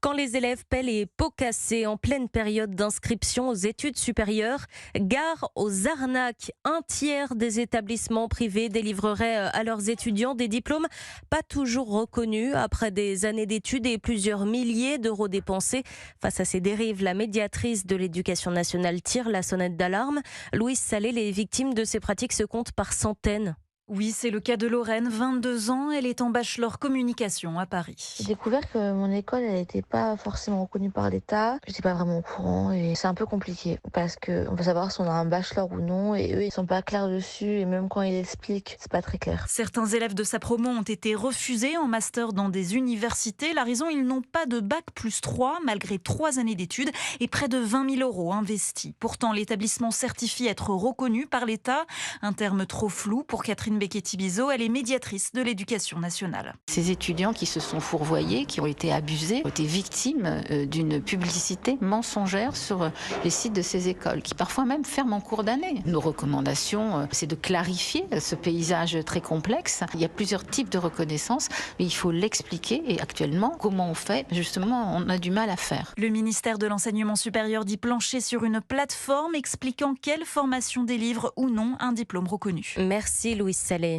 Quand les élèves paient les pots cassés en pleine période d'inscription aux études supérieures, gare aux arnaques. Un tiers des établissements privés délivreraient à leurs étudiants des diplômes pas toujours reconnus après des années d'études et plusieurs milliers d'euros dépensés. Face à ces dérives, la médiatrice de l'éducation nationale tire la sonnette d'alarme. Louise Salé, les victimes de ces pratiques se comptent par centaines. Oui, c'est le cas de Lorraine, 22 ans, elle est en bachelor communication à Paris. J'ai découvert que mon école, elle n'était pas forcément reconnue par l'État. Je n'étais pas vraiment au courant et c'est un peu compliqué parce qu'on veut savoir si on a un bachelor ou non et eux, ils sont pas clairs dessus et même quand ils expliquent, c'est pas très clair. Certains élèves de sa promo ont été refusés en master dans des universités. La raison, ils n'ont pas de bac+3 malgré 3 années d'études et près de 20 000 euros investis. Pourtant, l'établissement certifie être reconnu par l'État. Un terme trop flou pour Catherine Becchetti-Bizot, elle est médiatrice de l'éducation nationale. Ces étudiants qui se sont fourvoyés, qui ont été abusés, ont été victimes d'une publicité mensongère sur les sites de ces écoles, qui parfois même ferment en cours d'année. Nos recommandations, c'est de clarifier ce paysage très complexe. Il y a plusieurs types de reconnaissance, mais il faut l'expliquer. Et actuellement, comment on fait? Justement, on a du mal à faire. Le ministère de l'Enseignement supérieur dit plancher sur une plateforme expliquant quelle formation délivre ou non un diplôme reconnu. Merci Louise Salé.